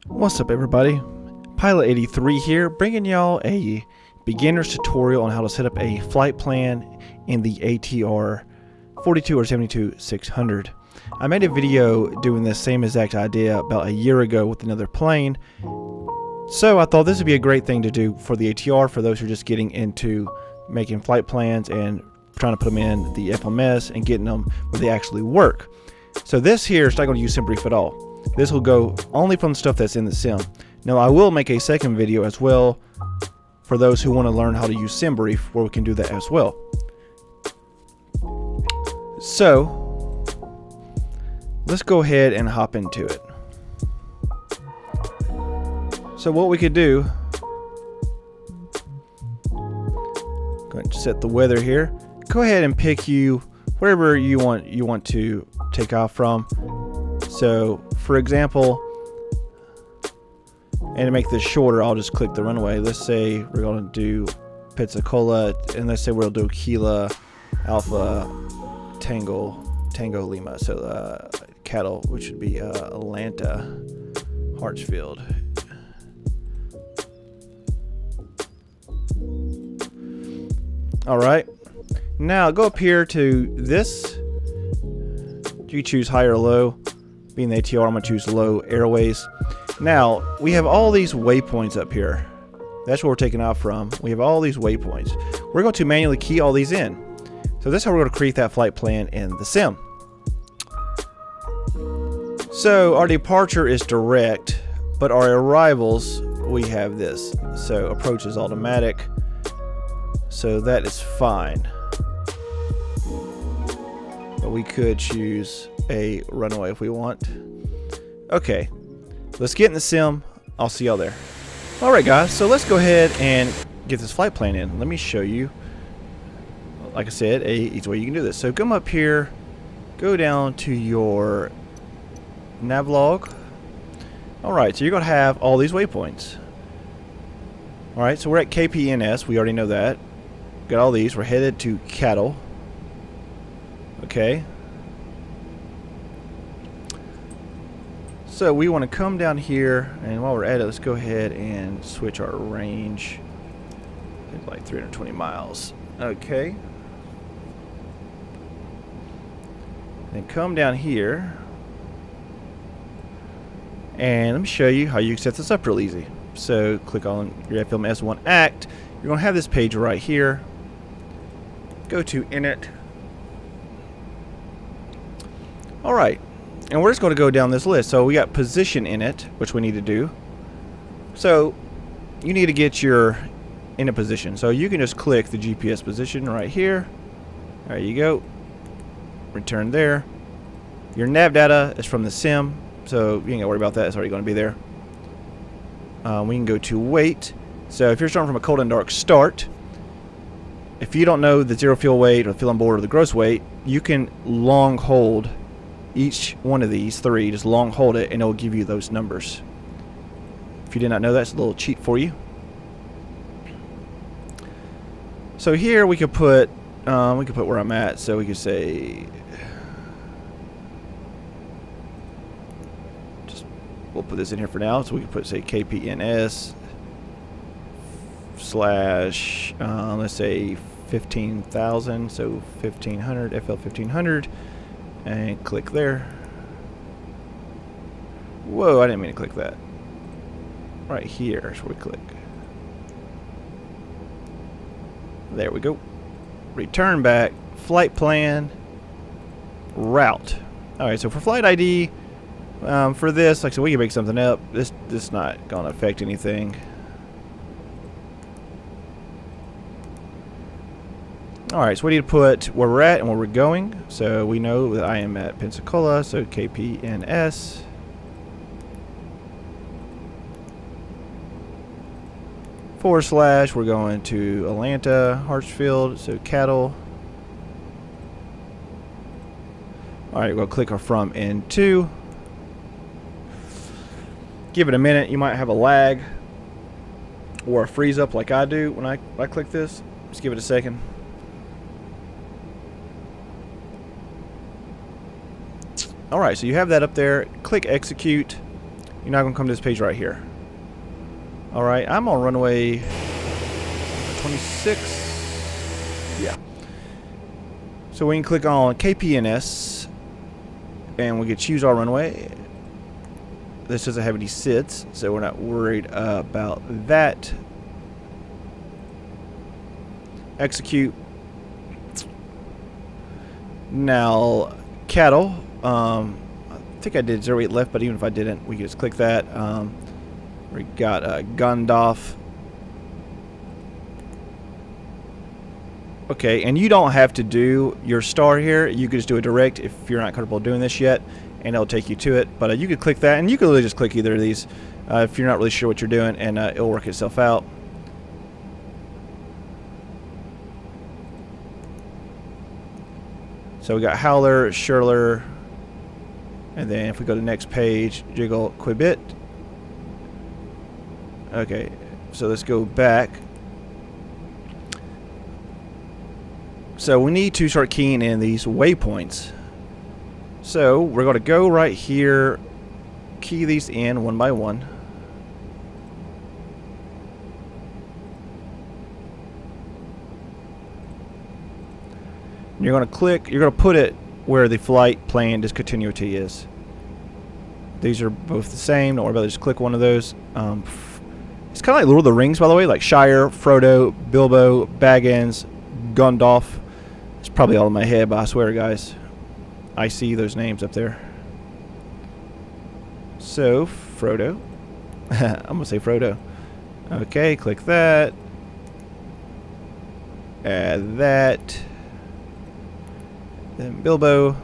What's up, everybody? Pilot 83 here, bringing y'all a beginner's tutorial on how to set up a flight plan in the ATR 42 or 72-600. I made a video doing this same exact idea about a year ago with another plane, so I thought this would be a great thing to do for the ATR for those who are just getting into making flight plans and trying to put them in the FMS and getting them where they actually work. So this here is not going to use SimBrief at all. This will go only from the stuff that's in the sim. Now I will make a second video as well for those who want to learn how to use SimBrief, where we can do that as well. So let's go ahead and hop into it. So what we could do, go ahead and set the weather here. Go ahead and pick you wherever you want to take off from. So for example, and to make this shorter, I'll just click the runway. Let's say we're going to do Pensacola, and let's say we'll do Kilo Alpha Tango Lima. So cattle, which would be Atlanta Hartsfield. All right. Now go up here to this. You choose high or low. Being the ATR, I'm going to choose low airways. Now, we have all these waypoints up here. That's where we're taking off from. We have all these waypoints. We're going to manually key all these in. So this is how we're going to create that flight plan in the sim. So our departure is direct, but our arrivals, we have this. So approach is automatic. So that is fine. But we could choose a runway if we want. Okay, let's get in the sim. I'll see y'all there. Alright guys, so let's go ahead and get this flight plan in. Let me show you, like I said, a easy way you can do this. So come up here, go down to your navlog. Alright, so you're going to have all these waypoints. Alright, so we're at KPNS, we already know that. Got all these, we're headed to cattle. Okay. So we want to come down here, and while we're at it, let's go ahead and switch our range. I think like 320 miles. Okay. Then come down here, and let me show you how you can set this up real easy. So click on your FMS1 Act. You're going to have this page right here. Go to Init. Alright, and we're just going to go down this list. So we got position in it, which we need to do. So you need to get your init position. So you can just click the GPS position right here. There you go. Return there. Your nav data is from the sim, so you ain't got to worry about that. It's already going to be there. We can go to weight. So if you're starting from a cold and dark start, if you don't know the zero fuel weight or the fuel on board or the gross weight, you can long hold each one of these three. Just long hold it and it will give you those numbers. If you did not know that, it's a little cheat for you. So here we could put where I'm at. So we could say, we'll put this in here for now. So we could put, say, KPNS slash let's say 15,000, so 1500, FL 1500, and click there. Whoa, I didn't mean to click that. Right here is where we click. There we go. Return back, flight plan, route. Alright, so for flight ID, for this, like I said, we can make something up. This is not going to affect anything. Alright, so we need to put where we're at and where we're going. So we know that I am at Pensacola, so KPNS. / we're going to Atlanta Hartsfield, so cattle. Alright, we'll click our from and to. Give it a minute. You might have a lag or a freeze up like I do when I click this. Just give it a second. Alright, so you have that up there. Click execute. you're not going to come to this page right here. Alright, I'm on runway 26. Yeah. So we can click on KPNS and we can choose our runway. This doesn't have any SIDS, so we're not worried about that. Execute. Now, cattle. I think I did 08 left, but even if I didn't, we can just click that. We got Gundaf. Okay, and you don't have to do your star here. You can just do it direct if you're not comfortable doing this yet, and it'll take you to it. But you could click that, and you can really just click either of these if you're not really sure what you're doing, and it'll work itself out. So we got Howler, Shurler, and then if we go to the next page, Jiggle Quibit. Okay, so let's go back. So we need to start keying in these waypoints. So we're going to go right here, key these in one by one. You're going to click, you're going to put it where the flight plan discontinuity is. These are both the same. Don't worry about it. Just click one of those. It's kind of like Lord of the Rings, by the way, like Shire, Frodo, Bilbo, Baggins, Gundalf. It's probably all in my head, but I swear, guys, I see those names up there. So, Frodo. I'm going to say Frodo. Okay, click that. Add that. Then Bilbo.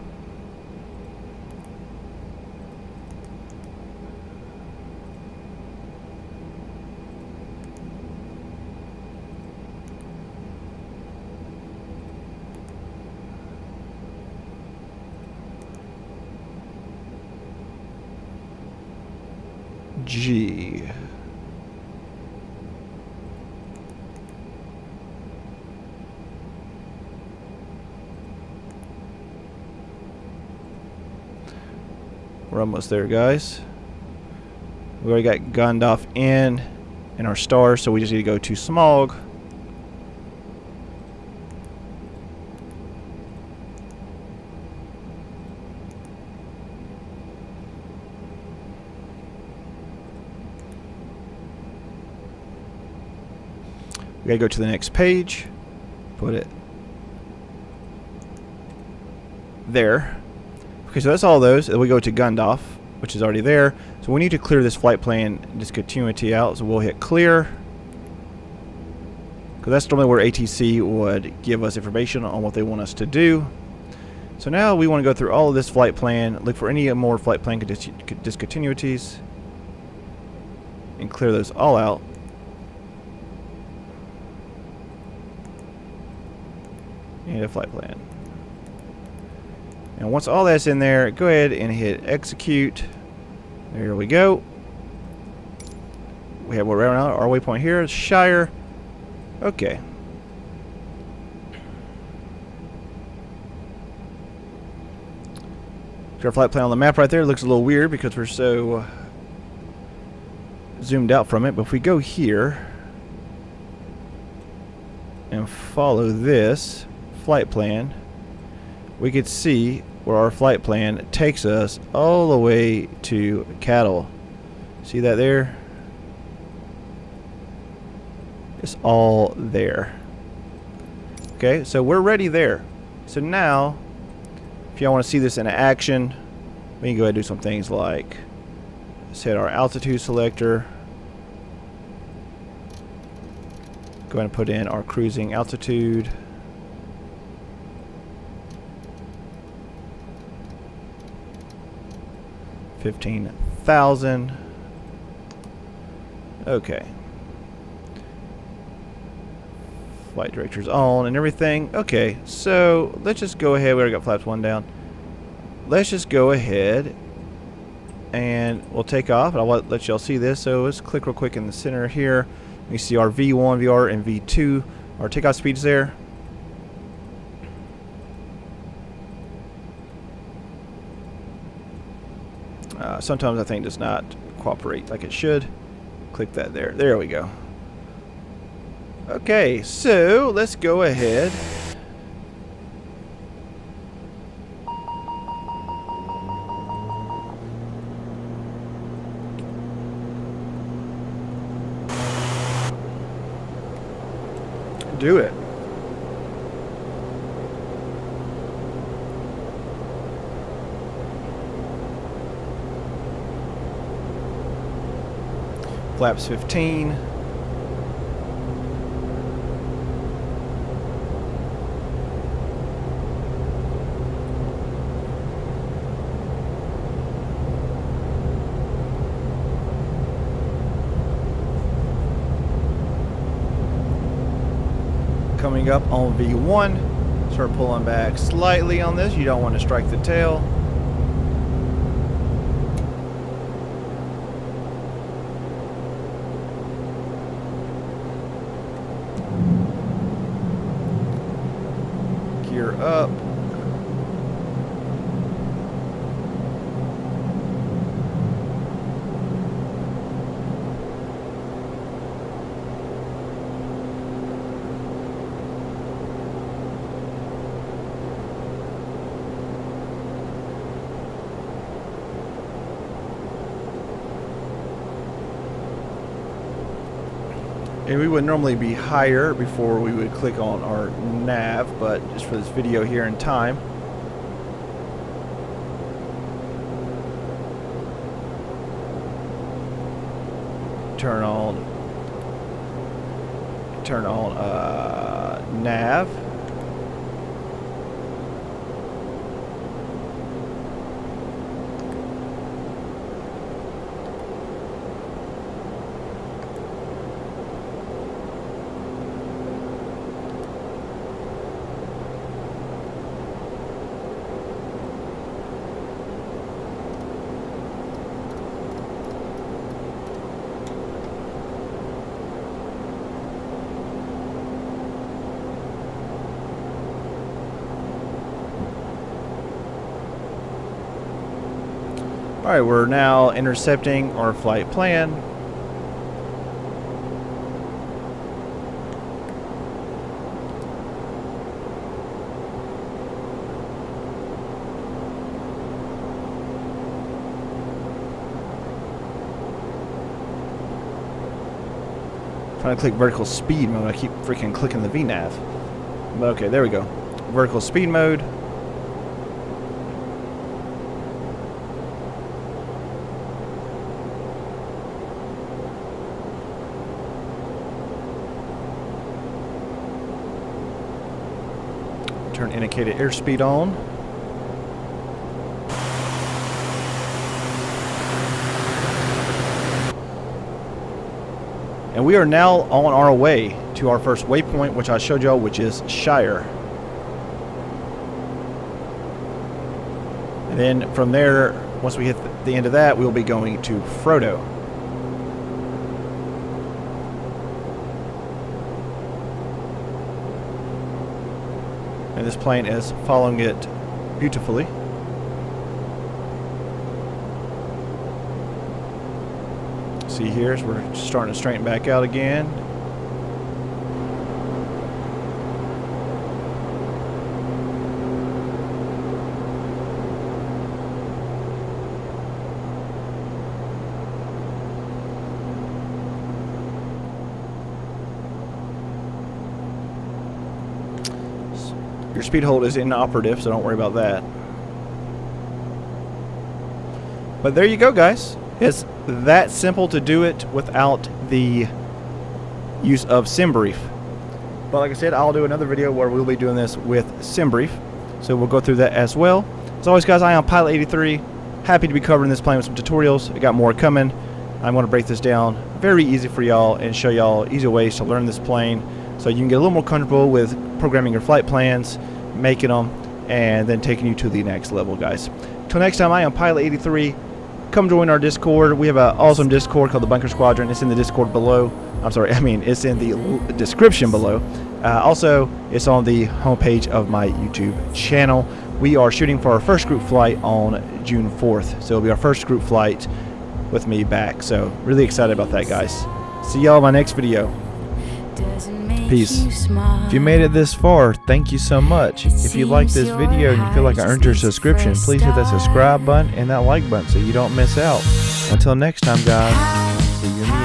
G. We're almost there, guys. We already got Gundaf in our star, so we just need to go to Smog. We gotta go to the next page. Put it there. Okay, so that's all those. Then we go to Gundaf, which is already there. So we need to clear this flight plan discontinuity out. So we'll hit clear. Because that's normally where ATC would give us information on what they want us to do. So now we want to go through all of this flight plan, look for any more flight plan discontinuities, and clear those all out. And a flight plan. And once all that's in there, go ahead and hit execute. There we go. We have what right now, our waypoint here is Shire. Okay. Our flight plan on the map right there looks a little weird because we're so zoomed out from it. But if we go here and follow this flight plan, we could see where our flight plan takes us all the way to Cattle. See that there? It's all there. Okay, so we're ready there. So now, if y'all want to see this in action, we can go ahead and do some things like set our altitude selector. Go ahead and put in our cruising altitude. $15,000. Okay. Flight director's on and everything. Okay, so let's just go ahead. We already got flaps 1 down. Let's just go ahead and we'll take off. I'll let y'all see this. So let's click real quick in the center here. You see our V1, VR, and V2. Our takeoff speeds there. Sometimes I think it's not cooperate like it should. Click that there. There we go. Okay, so let's go ahead. Do it. Flaps 15. Coming up on V1, start pulling back slightly on this. You don't want to strike the tail. Gear up. And we would normally be higher before we would click on our nav, but just for this video here in time. Turn on nav. Alright, we're now intercepting our flight plan. Trying to click vertical speed mode. I keep freaking clicking the VNav. But okay, there we go. Vertical speed mode. Turn indicated airspeed on. And we are now on our way to our first waypoint, which I showed y'all, which is Shire. And then from there, once we hit the end of that, we'll be going to Frodo. And this plane is following it beautifully. See here, as we're starting to straighten back out again. Your speed hold is inoperative, so don't worry about that. But there you go, guys. It's that simple to do it without the use of SimBrief. But like I said, I'll do another video where we'll be doing this with SimBrief. So we'll go through that as well. As always, guys, I am Pilot83. Happy to be covering this plane with some tutorials. I got more coming. I'm going to break this down very easy for y'all and show y'all easy ways to learn this plane so you can get a little more comfortable with programming your flight plans, making them, and then taking you to the next level, guys. Till next time, I am Pilot83. Come join our Discord. We have an awesome Discord called the Bunker Squadron. It's in the Discord below. It's in the description below. Also, it's on the homepage of my YouTube channel. We are shooting for our first group flight on June 4th. So it'll be our first group flight with me back. So really excited about that, guys. See y'all in my next video. Peace. If you made it this far, thank you so much. If you like this video and you feel like I earned your subscription, please hit that subscribe button and that like button so you don't miss out. Until next time, guys, see you in the